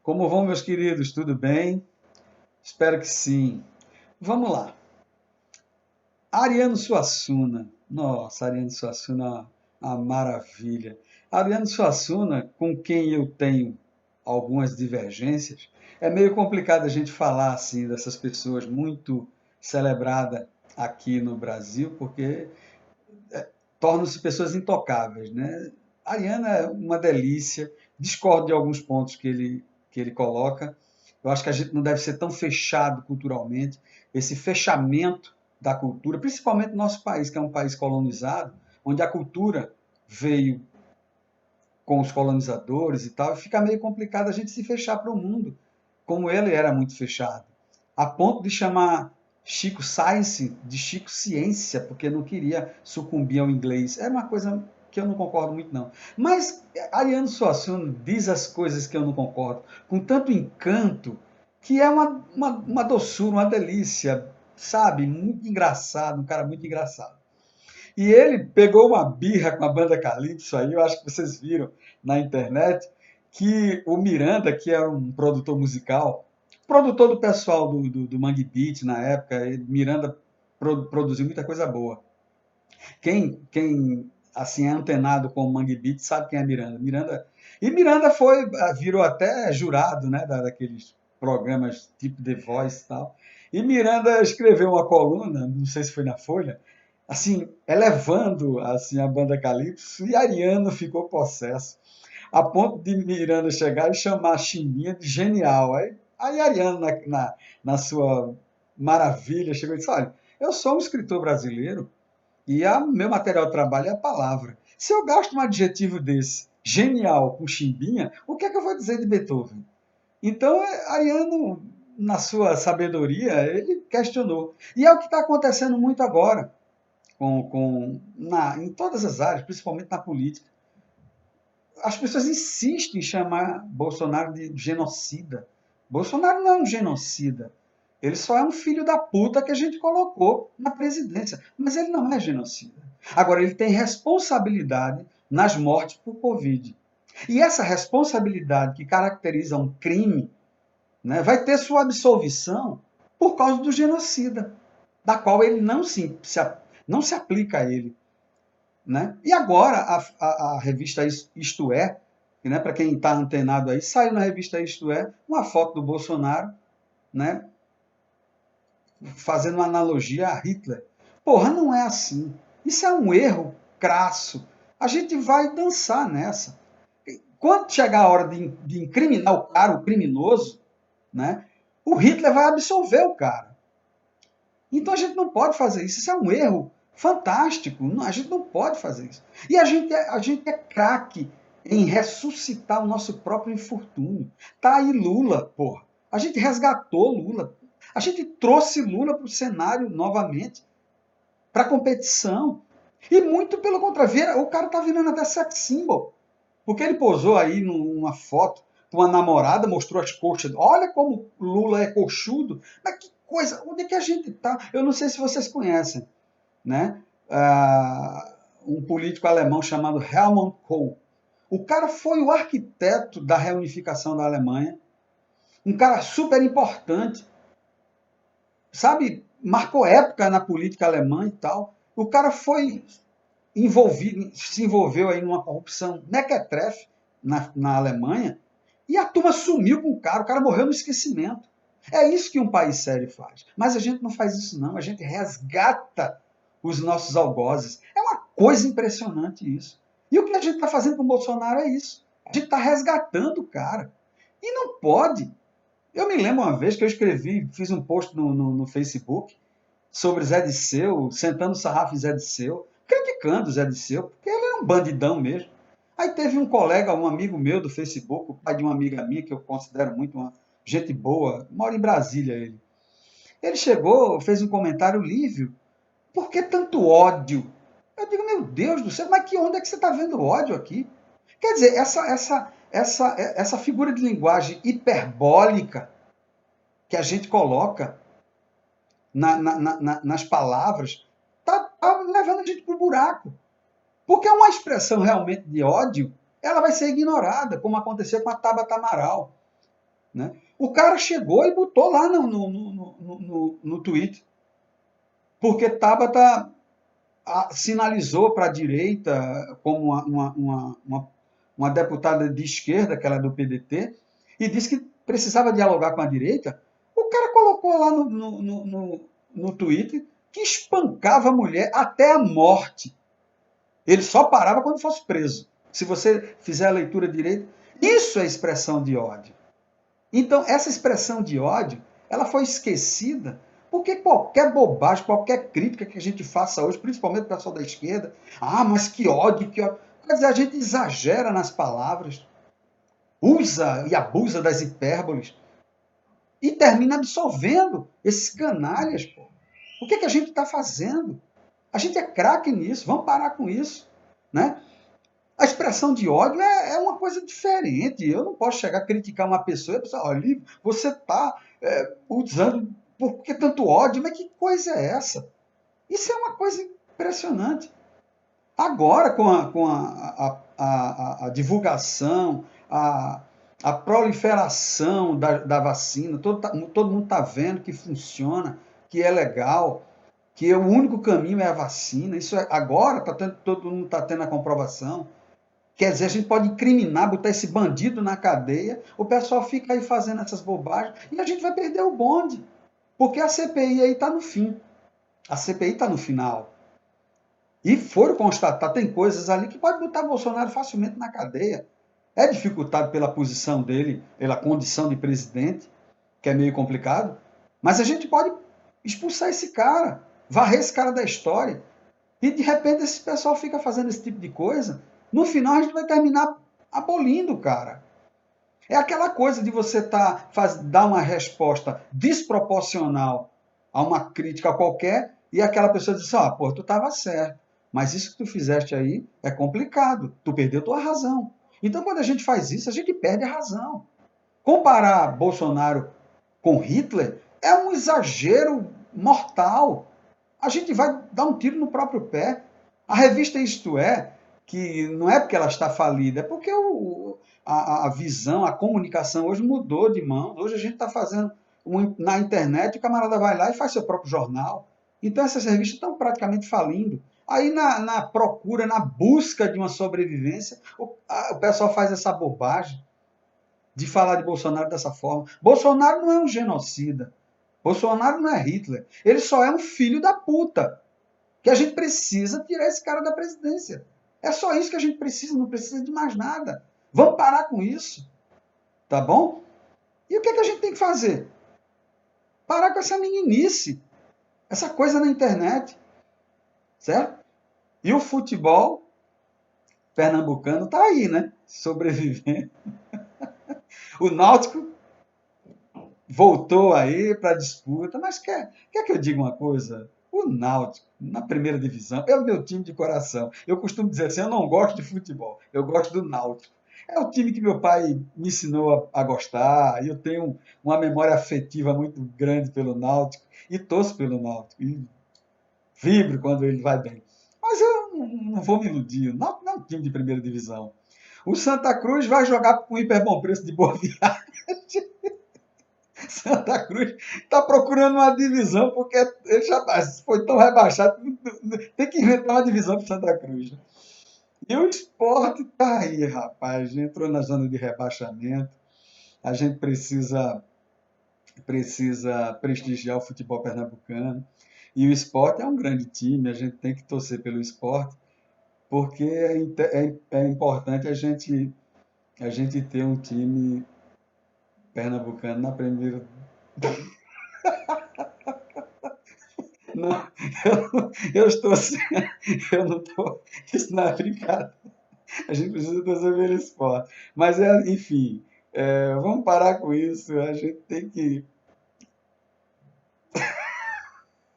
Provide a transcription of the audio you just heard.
Como vão, meus queridos? Tudo bem? Espero que sim. Vamos lá. Ariano Suassuna. Nossa, Ariano Suassuna é uma maravilha. Ariano Suassuna, com quem eu tenho algumas divergências, é meio complicado a gente falar assim dessas pessoas muito celebradas aqui no Brasil, porque tornam-se pessoas intocáveis, né? Ariano é uma delícia. Discordo de alguns pontos que ele coloca. Eu acho que a gente não deve ser tão fechado culturalmente. Esse fechamento da cultura, principalmente no nosso país, que é um país colonizado, onde a cultura veio com os colonizadores e tal, e fica meio complicado a gente se fechar para o mundo, como ele era muito fechado, a ponto de chamar Chico Science de Chico Ciência, porque não queria sucumbir ao inglês. Era uma coisa que eu não concordo muito, não. Mas Ariano Suassuna diz as coisas que eu não concordo, com tanto encanto, que é uma doçura, uma delícia, sabe? Muito engraçado, um cara muito engraçado. E ele pegou uma birra com a banda Calypso aí, eu acho que vocês viram na internet, que o Miranda, que era um produtor musical, produtor do pessoal do Mangue Beat na época, Miranda produziu muita coisa boa. Quem assim é antenado com o Mangue Beat sabe quem é Miranda. Miranda virou até jurado, né, daqueles programas tipo The Voice e tal. E Miranda escreveu uma coluna, não sei se foi na Folha, assim, elevando assim a banda Calypso, e Ariano ficou possesso, a ponto de Miranda chegar e chamar a Chimbinha de genial. Aí Ariano, na sua maravilha, chegou e disse: Olha, eu sou um escritor brasileiro e meu material de trabalho é a palavra. Se eu gasto um adjetivo desse, genial, com Chimbinha, o que é que eu vou dizer de Beethoven? Então, Ariano, na sua sabedoria, ele questionou. E é o que está acontecendo muito agora em todas as áreas, principalmente na política. As pessoas insistem em chamar Bolsonaro de genocida. Bolsonaro não é um genocida. Ele só é um filho da puta que a gente colocou na presidência. Mas ele não é genocida. Agora, ele tem responsabilidade nas mortes por Covid. E essa responsabilidade que caracteriza um crime, né, vai ter sua absolvição por causa do genocida, da qual ele não se aplica a ele. Né? E agora a revista Isto É, né, para quem está antenado aí, saiu na revista Isto É uma foto do Bolsonaro, né, fazendo uma analogia a Hitler. Porra, não é assim. Isso é um erro crasso. A gente vai dançar nessa. Quando chegar a hora de incriminar o cara, o criminoso, né, o Hitler vai absolver o cara. Então a gente não pode fazer isso. Isso é um erro fantástico. A gente não pode fazer isso. E a gente é craque em ressuscitar o nosso próprio infortúnio. Tá aí Lula, porra. A gente resgatou Lula. A gente trouxe Lula para o cenário novamente, para a competição. E muito pelo contrário, o cara tá virando até sex symbol. Porque ele posou aí numa foto com uma namorada, mostrou as coxas. Olha como Lula é coxudo. Mas que coisa, onde é que a gente está? Eu não sei se vocês conhecem, né? Um político alemão chamado Helmut Kohl. O cara foi o arquiteto da reunificação da Alemanha, um cara super importante, sabe? Marcou época na política alemã e tal. O cara foi se envolveu aí numa corrupção mequetrefe na Alemanha, e a turma sumiu com o cara morreu no esquecimento. É isso que um país sério faz. Mas a gente não faz isso, não. A gente resgata os nossos algozes. É uma coisa impressionante isso. E o que a gente está fazendo com o Bolsonaro é isso. A gente está resgatando o cara. E não pode. Eu me lembro uma vez que eu fiz um post no Facebook sobre Zé Disseu, sentando o sarrafo em Zé Disseu, criticando Zé Disseu, porque ele é um bandidão mesmo. Aí teve um colega, um amigo meu do Facebook, o pai de uma amiga minha, que eu considero muito uma gente boa, mora em Brasília ele. Ele chegou, fez um comentário livre. Por que tanto ódio? Eu digo, meu Deus do céu, mas que onda é que você está vendo ódio aqui? Quer dizer, essa figura de linguagem hiperbólica que a gente coloca nas palavras, tá levando a gente para o buraco. Porque uma expressão realmente de ódio, ela vai ser ignorada, como aconteceu com a Tabata Amaral. né? O cara chegou e botou lá no Twitter, porque Tabata sinalizou para a direita, como uma deputada de esquerda, que ela é do PDT, e disse que precisava dialogar com a direita. O cara colocou lá no Twitter que espancava a mulher até a morte. Ele só parava quando fosse preso. Se você fizer a leitura direita, isso é expressão de ódio. Então, essa expressão de ódio, ela foi esquecida porque qualquer bobagem, qualquer crítica que a gente faça hoje, principalmente o pessoal da esquerda, mas que ódio, que ódio. Quer dizer, a gente exagera nas palavras, usa e abusa das hipérboles e termina absolvendo esses canalhas. Pô. O que a gente está fazendo? A gente é craque nisso, vamos parar com isso. Né? A expressão de ódio é uma coisa diferente. Eu não posso chegar a criticar uma pessoa e pensar, olha, você está usando, por que tanto ódio? Mas que coisa é essa? Isso é uma coisa impressionante. Agora, com a divulgação, a proliferação da vacina, todo mundo está vendo que funciona, que é legal, que o único caminho é a vacina. Isso agora todo mundo está tendo a comprovação. Quer dizer, a gente pode incriminar, botar esse bandido na cadeia, o pessoal fica aí fazendo essas bobagens e a gente vai perder o bonde. Porque a CPI aí está no fim. A CPI está no final. E foram constatar, tem coisas ali que pode botar Bolsonaro facilmente na cadeia. É dificultado pela posição dele, pela condição de presidente, que é meio complicado. Mas a gente pode expulsar esse cara, varrer esse cara da história. E de repente esse pessoal fica fazendo esse tipo de coisa. No final a gente vai terminar abolindo o cara. É aquela coisa de você dar uma resposta desproporcional a uma crítica qualquer e aquela pessoa diz assim, pô, tu estava certo, mas isso que tu fizeste aí é complicado, tu perdeu tua razão. Então quando a gente faz isso, a gente perde a razão. Comparar Bolsonaro com Hitler é um exagero mortal. A gente vai dar um tiro no próprio pé. A revista Isto É, que não é porque ela está falida, é porque a visão, a comunicação hoje mudou de mão. Hoje a gente está fazendo na internet, o camarada vai lá e faz seu próprio jornal. Então essas revistas estão praticamente falindo. Aí na procura, na busca de uma sobrevivência, o pessoal faz essa bobagem de falar de Bolsonaro dessa forma. Bolsonaro não é um genocida. Bolsonaro não é Hitler. Ele só é um filho da puta. Que a gente precisa tirar esse cara da presidência. É só isso que a gente precisa, não precisa de mais nada. Vamos parar com isso. Tá bom? E o que a gente tem que fazer? Parar com essa meninice. Essa coisa na internet. Certo? E o futebol pernambucano tá aí, né? Sobrevivendo. O Náutico voltou aí para a disputa, mas quer que eu diga uma coisa? O Náutico, na primeira divisão, é o meu time de coração. Eu costumo dizer assim, eu não gosto de futebol, eu gosto do Náutico. É o time que meu pai me ensinou a gostar, e eu tenho uma memória afetiva muito grande pelo Náutico, e torço pelo Náutico, e vibro quando ele vai bem. Mas eu não vou me iludir, o Náutico não é um time de primeira divisão. O Santa Cruz vai jogar com hiper bom preço de Boa Viagem. Santa Cruz está procurando uma divisão, porque ele já foi tão rebaixado, tem que inventar uma divisão para Santa Cruz. Né? E o Sport está aí, rapaz, entrou na zona de rebaixamento. A gente precisa prestigiar o futebol pernambucano. E o Sport é um grande time, a gente tem que torcer pelo Sport, porque é importante a gente ter um time pernambucano na primeira. Não, eu estou assim, eu não estou. Isso não é brincadeira. A gente precisa resolver esse esporte. Mas, enfim, vamos parar com isso. A gente tem que